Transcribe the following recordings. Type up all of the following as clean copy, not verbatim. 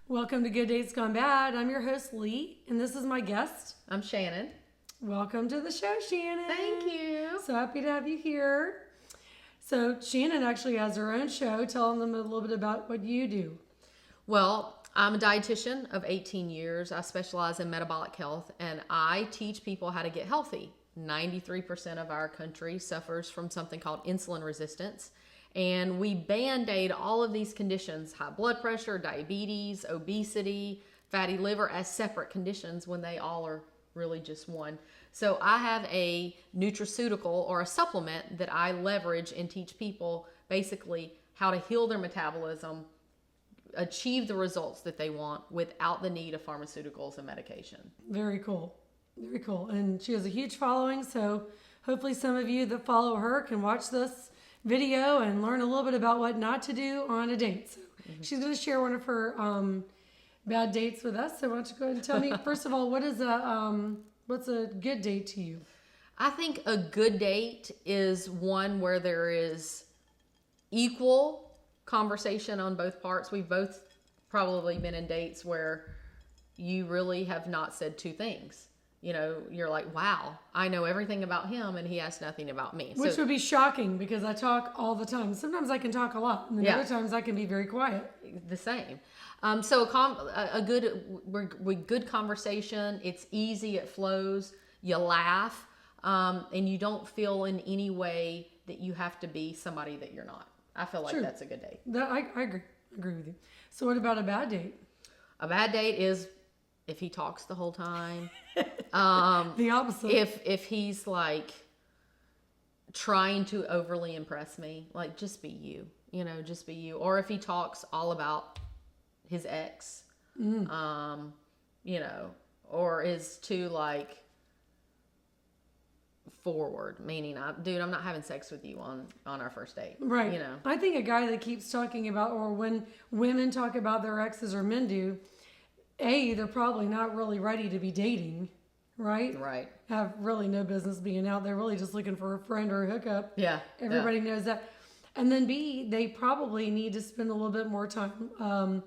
Welcome to Good Dates Gone Bad. I'm your host, Lee, and this is my guest. I'm Shannon. Welcome to the show, Shannon. Thank you. So happy to have you here. So Shannon actually has her own show. Tell them a little bit about what you do. Well, I'm a dietitian of 18 years. I specialize in metabolic health, and I teach people how to get healthy. 93% of our country suffers from something called insulin resistance. And we band-aid all of these conditions, high blood pressure, diabetes, obesity, fatty liver, as separate conditions when they all are really just one. So I have a nutraceutical or a supplement that I leverage and teach people basically how to heal their metabolism, achieve the results that they want without the need of pharmaceuticals and medication. Very cool. Very cool. And she has a huge following, so hopefully some of you that follow her can watch this video and learn a little bit about what not to do on a date. So she's going to share one of her bad dates with us. So why don't you go ahead and tell me, first of all, what's a good date to you? I think a good date is one where there is equal conversation on both parts. We've both probably been in dates where you really have not said two things. You know, you're like, wow, I know everything about him and he has nothing about me. Which would be shocking because I talk all the time. Sometimes I can talk a lot, and then other times I can be very quiet. The same. So a good conversation. It's easy. It flows. You laugh, and you don't feel in any way that you have to be somebody that you're not. I feel like that's a good date. I agree. I agree with you. So what about a bad date? A bad date is if he talks the whole time. The opposite. If he's like trying to overly impress me, like just be you, just be you. Or if he talks all about his ex, or is too like forward, meaning I'm not having sex with you on our first date. Right. I think a guy that keeps talking about, or when women talk about their exes or men do, they're probably not really ready to be dating, right? Right. Have really no business being out there, really just looking for a friend or a hookup. Yeah. Everybody knows that. And then B, they probably need to spend a little bit more time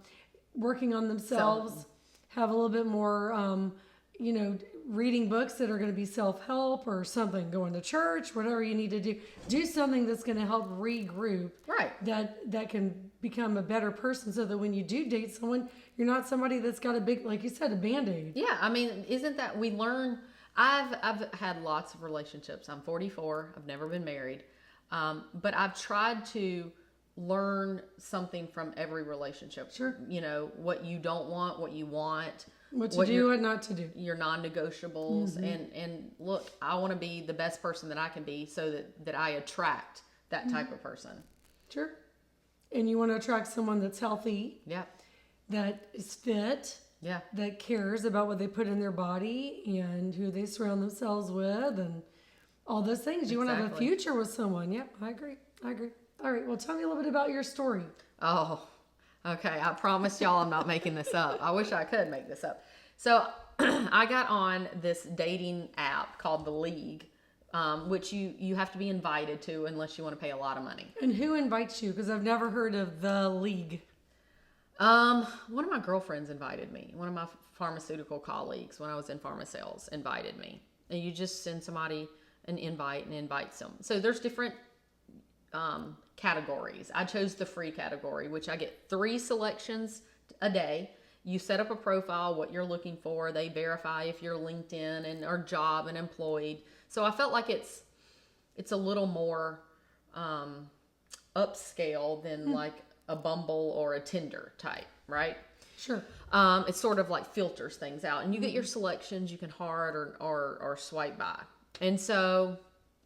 working on themselves, have a little bit more, reading books that are going to be self-help or something, going to church, whatever you need to do. Do something that's going to help regroup. Right. That can become a better person so that when you do date someone, you're not somebody that's got a big, like you said, a Band-Aid. Yeah, I mean, isn't that we learn? I've had lots of relationships. I'm 44. I've never been married, but I've tried to learn something from every relationship. Sure. What you don't want, what you want, what to do and not to do. Your non-negotiables, and look, I want to be the best person that I can be, so that I attract that type of person. Sure. And you want to attract someone that's healthy. Yeah. That is fit. Yeah. That cares about what they put in their body and who they surround themselves with and all those things. You want to have a future with someone. Yep, I agree. All right, well, tell me a little bit about your story. Oh, okay. I promise y'all I'm not making this up. I wish I could make this up. So I got on this dating app called The League, which you have to be invited to unless you want to pay a lot of money. And who invites you? Because I've never heard of The League. One of my girlfriends invited me. One of my pharmaceutical colleagues when I was in pharma sales invited me. And you just send somebody an invite and invites them. So there's different categories. I chose the free category, which I get 3 selections a day. You set up a profile, what you're looking for. They verify if you're LinkedIn and or job and employed. So I felt like it's a little more upscale than like a Bumble or a Tinder type, right? Sure. It's sort of like filters things out, and you get your selections. You can heart or swipe by, and so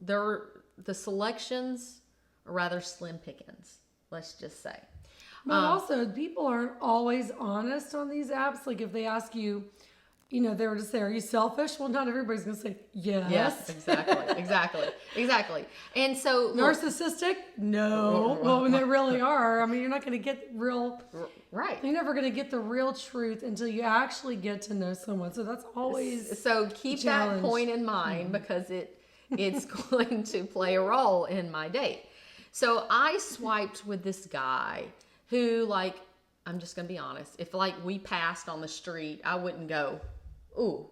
the selections are rather slim pickings. Let's just say. But also, people aren't always honest on these apps. Like if they ask you, they were to say, "Are you selfish?" Well, not everybody's going to say yes. Yes, exactly. And so narcissistic? No. Well, when they really are, I mean, you're not going to get real. Right. You're never going to get the real truth until you actually get to know someone. So that's always so keep that point in mind because it's going to play a role in my date. So I swiped with this guy who, like, I'm just gonna be honest. If like we passed on the street, I wouldn't go, "Ooh,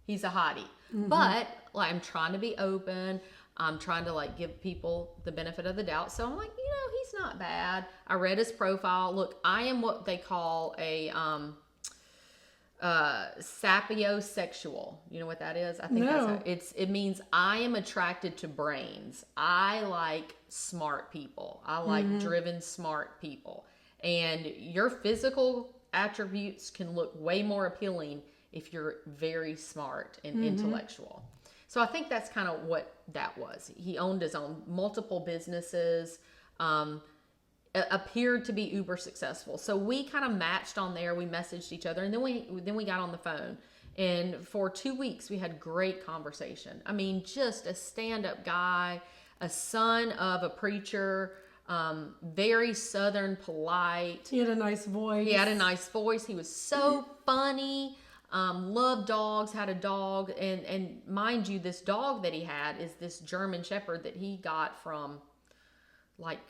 he's a hottie." But like I'm trying to be open. I'm trying to like give people the benefit of the doubt. So I'm like, he's not bad. I read his profile. Look, I am what they call a sapiosexual. You know what that is? I think No. it means I am attracted to brains. I like smart people. I like driven smart people. And your physical attributes can look way more appealing if you're very smart and intellectual. So I think that's kind of what that was. He owned his own multiple businesses, appeared to be uber successful. So we kind of matched on there. We messaged each other, and then we got on the phone. And for 2 weeks, we had great conversation. I mean, just a stand-up guy, a son of a preacher, very Southern, polite. He had a nice voice. He was so funny. Loved dogs, had a dog, and mind you, this dog that he had is this German Shepherd that he got from like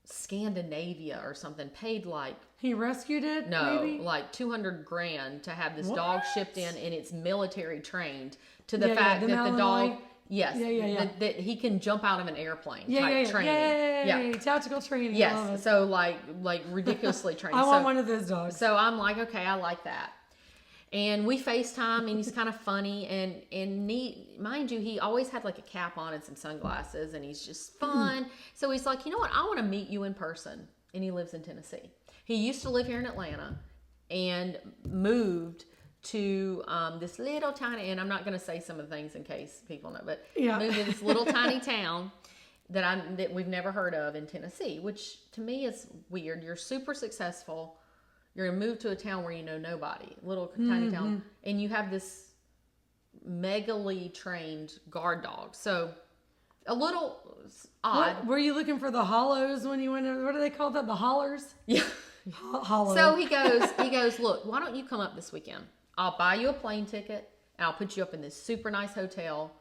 Scandinavia or something. Paid like He rescued it? Maybe? like $200,000 to have this dog shipped in, and it's military trained to the fact the that the dog. Malinois. Yes, Yeah. that he can jump out of an airplane. Yeah. Training. Yay. Tactical training. I love Yes, it. so like ridiculously trained. I want one of those dogs. So I'm like, okay, I like that. And we FaceTime, and he's kind of funny and neat. Mind you, he always had like a cap on and some sunglasses, and he's just fun. So he's like, you know what? I want to meet you in person. And he lives in Tennessee. He used to live here in Atlanta and moved to this little tiny, and I'm not going to say some of the things in case people know, but moved to this little tiny town that we've never heard of in Tennessee, which to me is weird. You're super successful. You're going to move to a town where you know nobody, little tiny town, and you have this megally trained guard dog. So a little odd. Were you looking for the hollows when you went over? What do they call that? The hollers? Yeah. Hollow. So he goes, look, why don't you come up this weekend? I'll buy you a plane ticket, and I'll put you up in this super nice hotel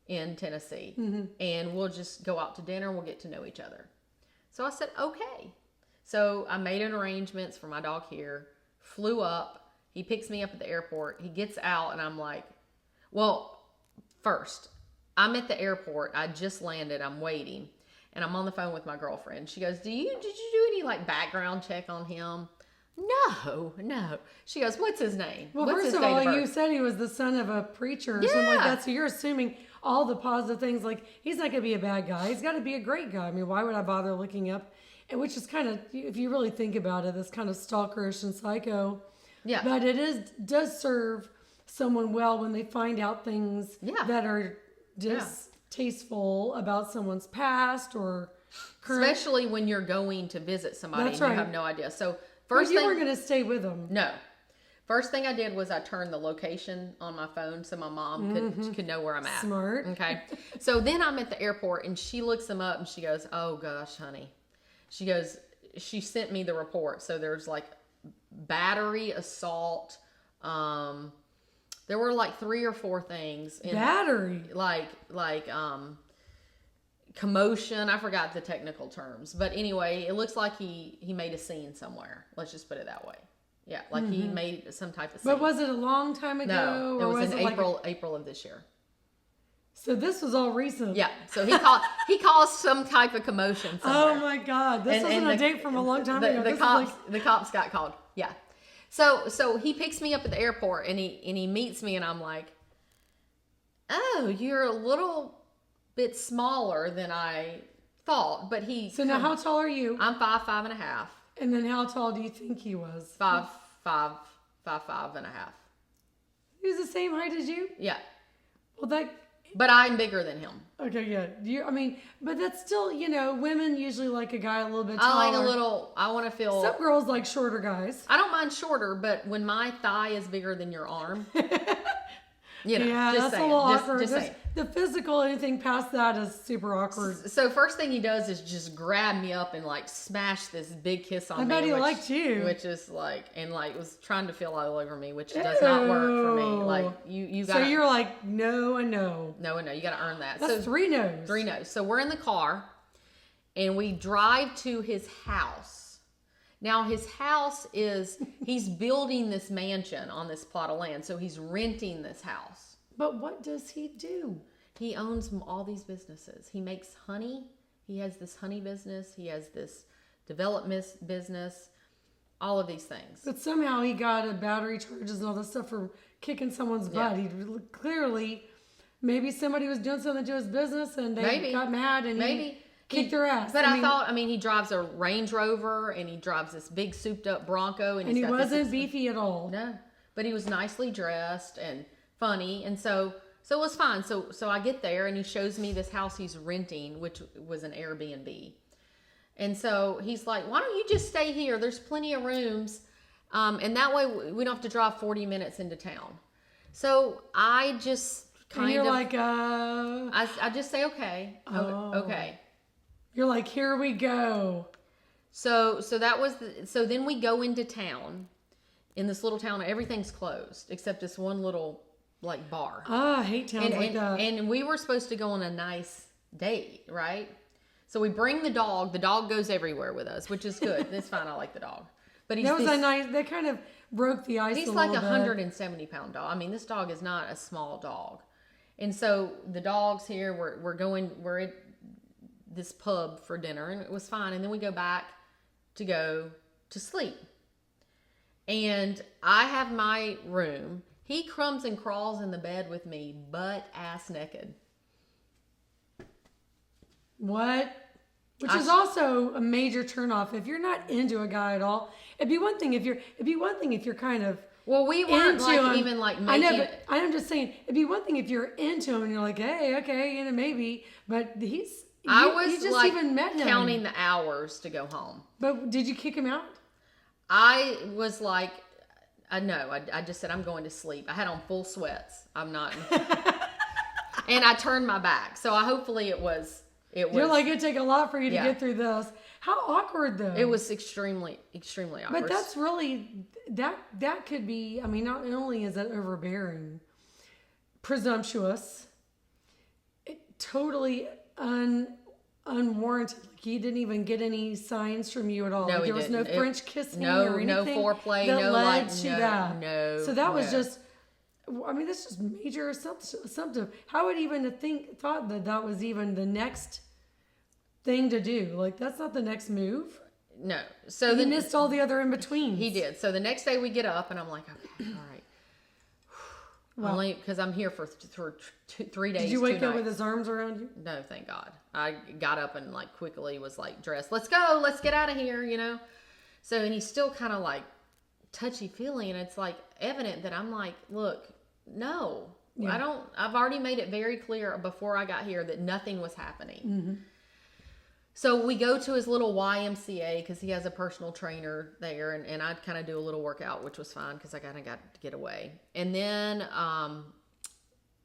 in Tennessee, and we'll just go out to dinner, and we'll get to know each other. So I said, okay. So I made an arrangements for my dog here, flew up. He picks me up at the airport. He gets out, and I'm like, well, first, I'm at the airport. I just landed. I'm waiting, and I'm on the phone with my girlfriend. She goes, did you do any like background check on him? No. She goes, what's his name? Well, What's first his of date all, birth? you said he was the son of a preacher or something like Yeah. that. So you're assuming all the positive things. Like, he's not going to be a bad guy. He's got to be a great guy. I mean, why would I bother looking up? And which is kind of, if you really think about it, this kind of stalkerish and psycho. Yeah. But does serve someone well when they find out things that are distasteful about someone's past or current. Especially when you're going to visit somebody That's and right. you have no idea. So But first you thing, weren't going to stay with them. no. First thing I did was I turned the location on my phone so my mom could know where I'm at. Smart. Okay. So then I'm at the airport, and she looks him up, and she goes, oh gosh, honey. She goes, she sent me the report. So there's like battery, assault. There were like 3 or 4 things. Battery. Like commotion. I forgot the technical terms, but anyway, it looks like he made a scene somewhere. Let's just put it that way. Yeah, like he made some type of scene. But was it a long time ago? No, it or was in it April of this year. So this was all recent. Yeah, so he caused some type of commotion somewhere. Oh my God, this wasn't a date from a long time ago. The cops got called. Yeah, so he picks me up at the airport, and he meets me, and I'm like, oh, you're a little bit smaller than I thought, but So now, how tall are you? I'm 5'5.5". And then how tall do you think he was? 5'5.5". He was the same height as you? Yeah, Well, but I'm bigger than him. okay, yeah. But that's still, women usually like a guy a little bit taller. I like a little. I want to feel. Some girls like shorter guys. I don't mind shorter, but when my thigh is bigger than your arm, Yeah, just that's saying, a little just, awkward. Just saying. The physical, anything past that is super awkward. So first thing he does is just grab me up and like smash this big kiss on I me. bet he which, liked you. Which is like, and like was trying to feel all over me, which does not work for me. Ew. Like you got. So you're like, no and no. No, you got to earn that. That's so 3 no's. 3 no's. So we're in the car, and we drive to his house. Now his house he's building this mansion on this plot of land. So he's renting this house. But what does he do? He owns all these businesses. He makes honey. He has this honey business. He has this development business. All of these things. But somehow he got a battery charges and all this stuff for kicking someone's butt. He clearly, maybe somebody was doing something to his business and they got mad and he kicked their ass. But I mean, he drives a Range Rover and he drives this big souped up Bronco. And he wasn't beefy at all. No, but he was nicely dressed and funny. And so it was fine. So I get there and he shows me this house he's renting, which was an Airbnb. And so he's like, why don't you just stay here? There's plenty of rooms. And that way we don't have to drive 40 minutes into town. So I just kind of like, I just say, okay. Okay. You're like, here we go. So that was, so then we go into town. In this little town, everything's closed except this one little like bar. Oh, I hate towns like that. And we were supposed to go on a nice date, right? So we bring the dog. The dog goes everywhere with us, which is good. It's fine. I like the dog. But that was a nice. They kind of broke the ice. He's a like little 170-pound dog. I mean, this dog is not a small dog. And so the dog's here. We're at this pub for dinner, and it was fine. And then we go back to go to sleep. And I have my room. He comes and crawls in the bed with me, butt ass naked. What? Which is also a major turnoff. If you're not into a guy at all, it'd be one thing if you're kind of well, we weren't into like him. even like making. I know, but I'm just saying it'd be one thing if you're into him and you're like, hey, okay, you know, maybe. But you just like even met him. counting the hours to go home. But did you kick him out? I was like, I just said I'm going to sleep. I had on full sweats. I'm not, and I turned my back. So hopefully it was. You're like, it'd take a lot for you to get through this. How awkward, though. It was extremely, extremely awkward. But that's really, that could be, I mean, not only is it overbearing, presumptuous, totally unwarranted. Like, he didn't even get any signs from you at all. No, like, there was no French kissing or anything. No foreplay, that no led like, to no, that. no. So that was just, I mean, that's just major assumptive. How would even thought that was even the next thing to do? Like, that's not the next move. No. So he missed all the other in between. He did. So the next day we get up and I'm like, okay, all right. Well, only because I'm here for 3 days. Did you wake up with his arms around you? No, thank God. I got up and like quickly was like dressed. Let's go. Let's get out of here. You know. So and he's still kind of like touchy feely, and it's like evident that I'm like, look, no, I don't. I've already made it very clear before I got here that nothing was happening. Mm-hmm. So we go to his little YMCA because he has a personal trainer there, and I kind of do a little workout, which was fine because I kind of got to get away. And then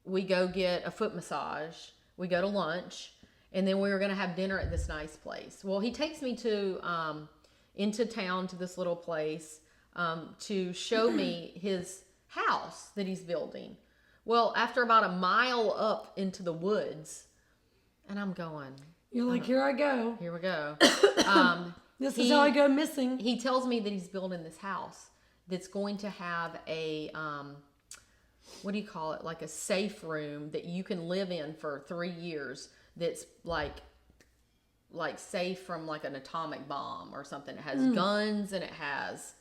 we go get a foot massage. We go to lunch, and then we were going to have dinner at this nice place. Well, he takes me to into town to this little place to show me his house that he's building. Well, after about a mile up into the woods, and I'm going... You're like, here I go. Here we go. This is how I go missing. He tells me that he's building this house that's going to have a, what do you call it? Like a safe room that you can live in for 3 years. That's like safe from like an atomic bomb or something. It has guns and it has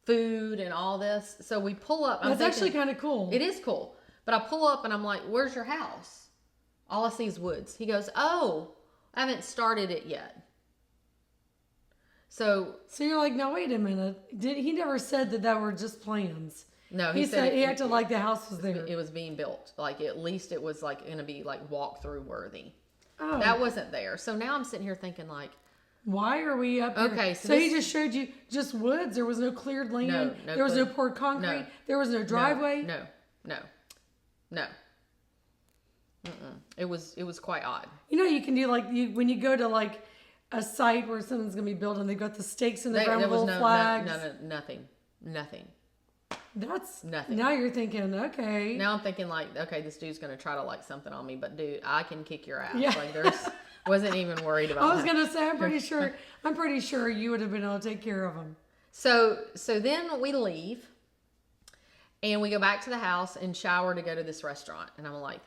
food and all this. So we pull up. That's actually kind of cool. It is cool. But I pull up and I'm like, where's your house? All I see is woods. He goes, oh, I haven't started it yet. So you're like, no, wait a minute. He never said that were just plans. No, he said he acted like the house was there. It was being built. Like at least it was like going to be like walk-through worthy. Oh. That wasn't there. So now I'm sitting here thinking like, why are we up here? Okay, so he just showed you just woods. There was no cleared land. No there was no poured concrete. No. There was no driveway. No. It was quite odd. You know, you can do like when you go to like a site where something's gonna be built and they've got the stakes in the ground with little flags. Nothing. That's nothing. Now you're thinking, okay. Now I'm thinking like, okay, this dude's gonna try to like something on me, but dude, I can kick your ass. Yeah. Like there's Wasn't even worried about I was that. gonna say, I'm pretty sure you would have been able to take care of him. So then we leave and we go back to the house and shower to go to this restaurant. And I'm like,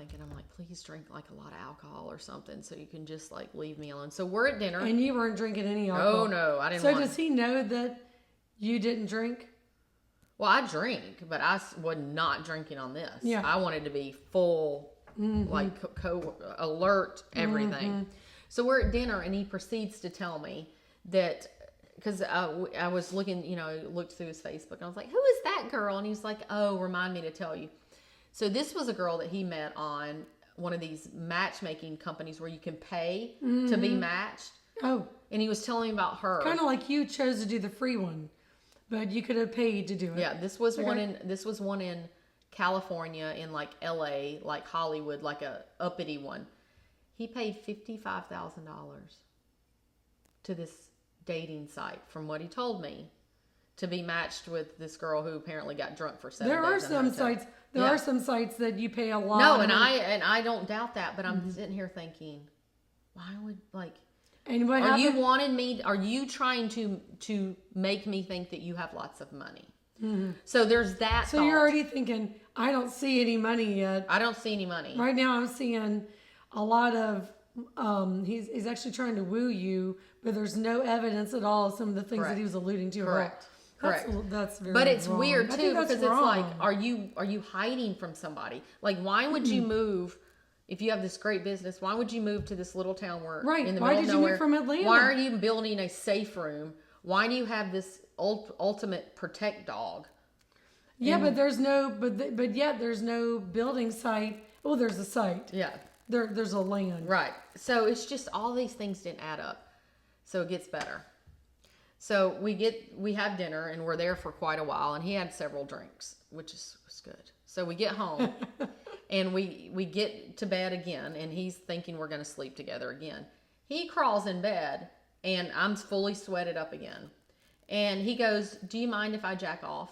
please drink like a lot of alcohol or something so you can just like leave me alone. So we're at dinner. And you weren't drinking any alcohol. Oh no, I didn't So want does he know that you didn't drink? Well, I drink, but I was not drinking on this. Yeah. I wanted to be full, like alert, everything. So we're at dinner, and he proceeds to tell me that, because I was looking, looked through his Facebook, and I was like, "Who is that girl?" And he's like, "Oh, remind me to tell you." So this was a girl that he met on one of these matchmaking companies where you can pay to be matched. Oh, And he was telling me about her. kind of like you chose to do the free one, but you could have paid to do it. Yeah, this was one in California, in like LA, like Hollywood, like a uppity one. He paid $55,000 to this dating site, from what he told me, to be matched with this girl who apparently got drunk for 7 days. There are in a some hotel. sites. There are some sites that you pay a lot. No, of and money. I don't doubt that, but I'm sitting here thinking, why would And what Are happened? Are you trying to make me think that you have lots of money? So there's that. So you're already thinking, I don't see any money yet. I don't see any money. Right now, I'm seeing a lot of. He's actually trying to woo you, but there's no evidence at all of some of the things that he was alluding to. Correct. Correct. That's very. But it's wrong. weird I too, think that's because it's wrong. like, are you hiding from somebody? Like, why would you move if you have this great business? Why would you move to this little town where in the Why middle did of you nowhere? move from Atlanta? Why are you building a safe room? Why do you have this ultimate protect dog? Yeah, but there's no. But yet there's no building site. Well, there's a site. Yeah. There's a land. Right. So it's just all these things didn't add up. So it gets better. So we have dinner, and we're there for quite a while, and he had several drinks, which was good. So we get home and we get to bed again, and he's thinking we're going to sleep together again. He crawls in bed, and I'm fully sweated up again. And he goes, "Do you mind if I jack off?"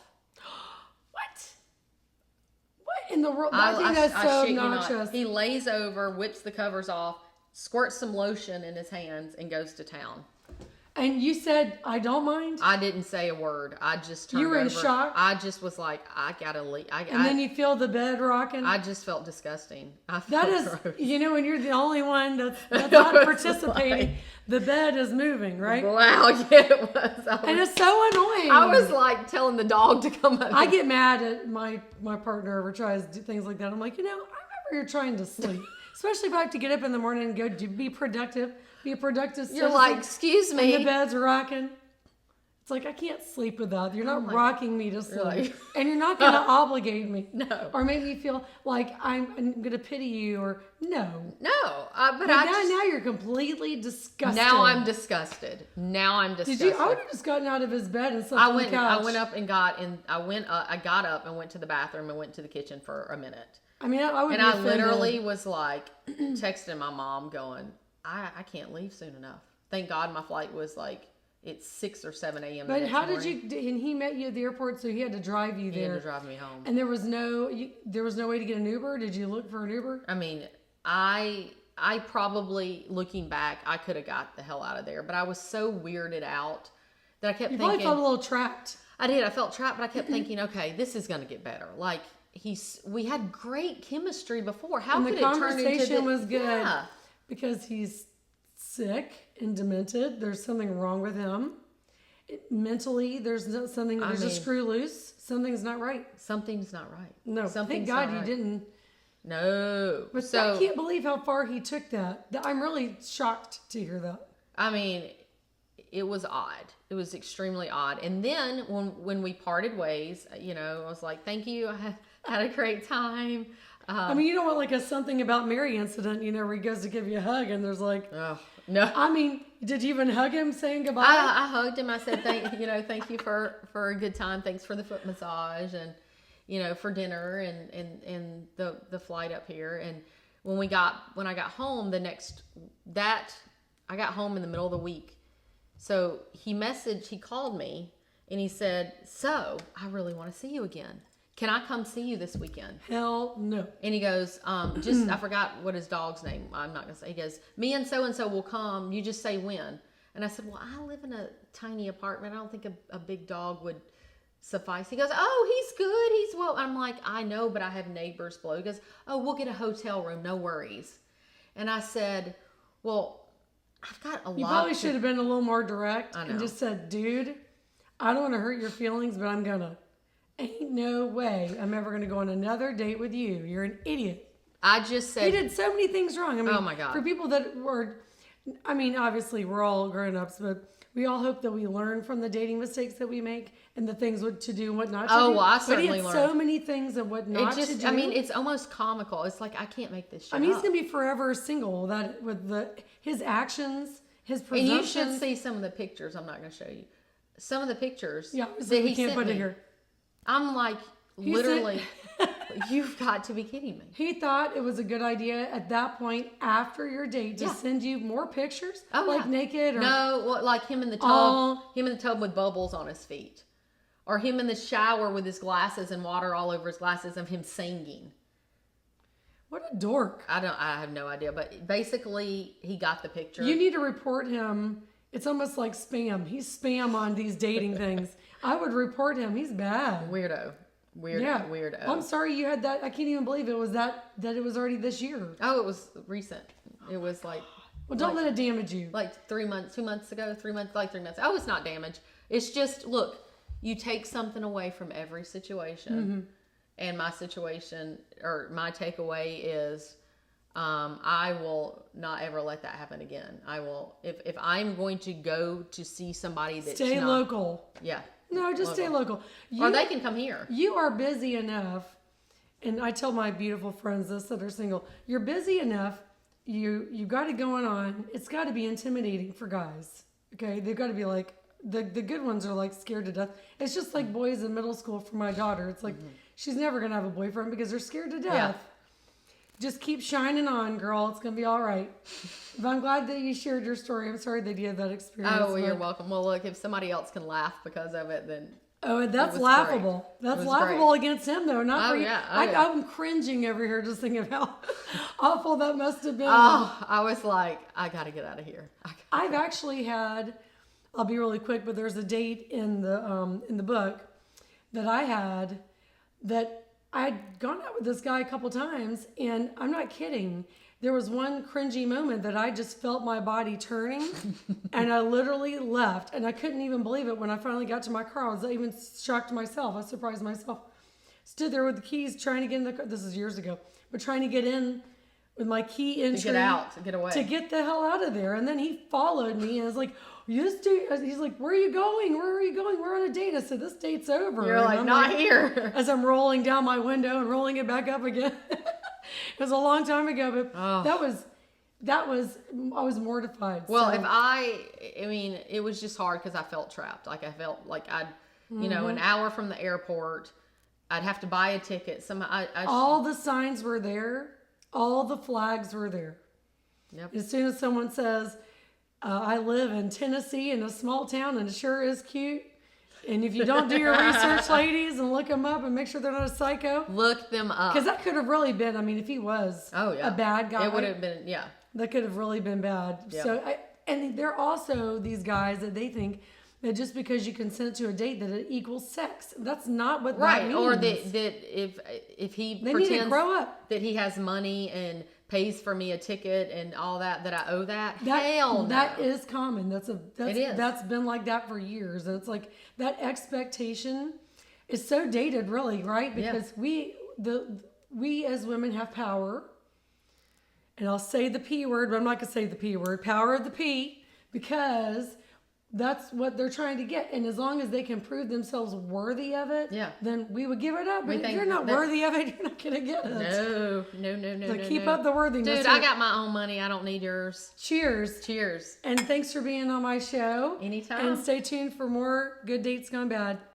What in the world? I think that's so shit you not. obnoxious. He lays over, whips the covers off, squirts some lotion in his hands, and goes to town. And you said, I don't mind? I didn't say a word. I just turned You were in over. shock? I just was like, I gotta leave. And then you feel the bed rocking? I just felt disgusting. I That felt is, gross. when you're the only one that's not participating, the bed is moving, right? Wow, yeah, it was. And it's so annoying. I was like telling the dog to come up. I get mad at my partner ever tries to do things like that. I'm like, I remember you're trying to sleep. Especially if I have to get up in the morning and go to be productive. Be a productive citizen. You're like, excuse And me. the bed's rocking. It's like, I can't sleep without you. You're not rocking me to sleep. like- And you're not going to obligate me. No. Or make me feel like I'm going to pity you or no. No, but Now you're completely disgusted. Now I'm disgusted. Disgusted. Did you? I would have just gotten out of his bed and slept on the couch. I went up and I got up and went to the bathroom and went to the kitchen for a minute. I mean, I would And be I offended. literally was like texting my mom going, I can't leave soon enough. Thank God my flight was like, it's 6 or 7 a.m. But how did you? And he met you at the airport, so he had to drive you He there. had to drive me home. And there was no way to get an Uber. Did you look for an Uber? I mean, I probably, looking back, I could have got the hell out of there. But I was so weirded out that I kept You thinking. probably felt a little trapped. I did. I felt trapped, but I kept thinking, okay, this is going to get better. Like we had great chemistry before. How And could the it turn into conversation was good. Yeah. Because he's sick and demented. There's something wrong with him. Mentally, there's something. There's a screw loose. Something's not right. Something's not right. No, Something's thank God not you right. didn't. No. But I can't believe how far he took that. I'm really shocked to hear that. I mean, it was odd. It was extremely odd. And then when we parted ways, I was like, thank you. I had a great time. I mean, you don't want like a something about Mary incident, where he goes to give you a hug and there's like, Oh, no. I mean, did you even hug him saying goodbye? I hugged him. I said, thank you for a good time. Thanks for the foot massage and, for dinner and the flight up here. And when I got home I got home in the middle of the week. So he called me and he said, so I really want to see you again. can I come see you this weekend? Hell no. And he goes, I forgot what his dog's name. I'm not going to say. He goes, me and so will come. You just say when. And I said, well, I live in a tiny apartment. I don't think a big dog would suffice. He goes, oh, he's good. He's well. I'm like, I know, but I have neighbors below. He goes, oh, we'll get a hotel room. No worries. And I said, well, I've got a lot. You probably should have been a little more direct I know. and just said, dude, I don't want to hurt your feelings, but I'm going to. Ain't no way I'm ever going to go on another date with you. You're an idiot. I just said. He did so many things wrong. I mean, Oh, my God. For people that were, I mean, obviously we're all grown-ups, but we all hope that we learn from the dating mistakes that we make and the things what to do and what not to do. Oh, well, I certainly But he had learned. so many things of what not to do. I mean, it's almost comical. It's like, I can't make this shit I mean, he's up. going to be forever single. That with his actions, his And presumptions. you should see some of the pictures. I'm not going to show you. Some of the pictures Yeah, that we he can't sent put me. it here. I'm like, He literally, said- you've got to be kidding me. He thought it was a good idea at that point after your date to Yeah. send you more pictures, Oh, like yeah. naked or No, well, like him in the tub, Oh. him in the tub with bubbles on his feet, or him in the shower with his glasses and water all over his glasses of him singing. What a dork! I have no idea, but basically he got the picture. You need to report him. It's almost like spam. He's spam on these dating things. I would report him. He's bad. Weirdo. Yeah. Weirdo. I'm sorry you had that. I can't even believe it was that it was already this year. Oh, it was recent. It was like Well, don't let it damage you. like 3 months, 2 months ago, 3 months, like 3 months. Oh, it's not damage. It's just, look, you take something away from every situation. Mm-hmm. And my situation, or my takeaway is, I will not ever let that happen again. I will, if I'm going to go to see somebody that's Stay not, local. Yeah. No, just stay local. Or they can come here. You are busy enough, and I tell my beautiful friends this that are single. You're busy enough. You got it going on. It's got to be intimidating for guys. Okay, they've got to be like the good ones are like scared to death. It's just like boys in middle school for my daughter. It's like she's never gonna have a boyfriend because they're scared to death. Yeah. Just keep shining on, girl. It's gonna be all right. But I'm glad that you shared your story. I'm sorry that you had that experience. Oh, well, you're but- welcome. Well, look, if somebody else can laugh because of it, then Oh, that's was laughable. great. That's It was laughable against him, though. Not Oh, for you. yeah. Oh, yeah. I'm cringing over here just thinking how awful that must have been. oh, I was like, I got to get out of here. I've actually had. I'll be really quick, but there's a date in the book that I had that I'd gone out with this guy a couple times, and I'm not kidding. There was one cringy moment that I just felt my body turning, and I literally left, and I couldn't even believe it when I finally got to my car. I was even shocked myself. I surprised myself. Stood there with the keys, trying to get in the car. This is years ago, but trying to get in with my key entry To get out, to get away. to get the hell out of there. And then he followed me and was like, "This dude," he's like, "Where are you going? Where are you going? We're on a date." I said, "This date's over." You're And like, I'm not here. As I'm rolling down my window and rolling it back up again. It was a long time ago, but Oh. that was I was mortified. Well, So, if I mean, it was just hard because I felt trapped. Like I felt like I'd, you know, an hour from the airport, I'd have to buy a ticket. all the signs were there, all the flags were there. Yep. As soon as someone says, "I live in Tennessee in a small town and it sure is cute," and if you don't do your research, ladies, and look them up and make sure they're not a psycho, Look them up. because that could have really been. I mean, if he was Oh yeah, a bad guy, It would have been, yeah. that could have really been bad. Yeah. So, and there are also these guys that they think that just because you consent to a date that it equals sex. That's not what that Right, means. or that if he They need to pretends grow up. that he has money and pays for me a ticket and all that I owe that. Hell no. That is common. It is. That's been like that for years. And it's like that expectation is so dated, really, right? Yeah. Because we as women have power. And I'll say the P word, but I'm not going to say the P word. Power of the P, because that's what they're trying to get. And as long as they can prove themselves worthy of it, Yeah. then we would give it up. But if think you're not that- worthy of it, you're not going to get it. No. So keep no. up the worthiness. Dude, I got my own money. I don't need yours. Cheers. Cheers. And thanks for being on my show. Anytime. And stay tuned for more Good Dates Gone Bad.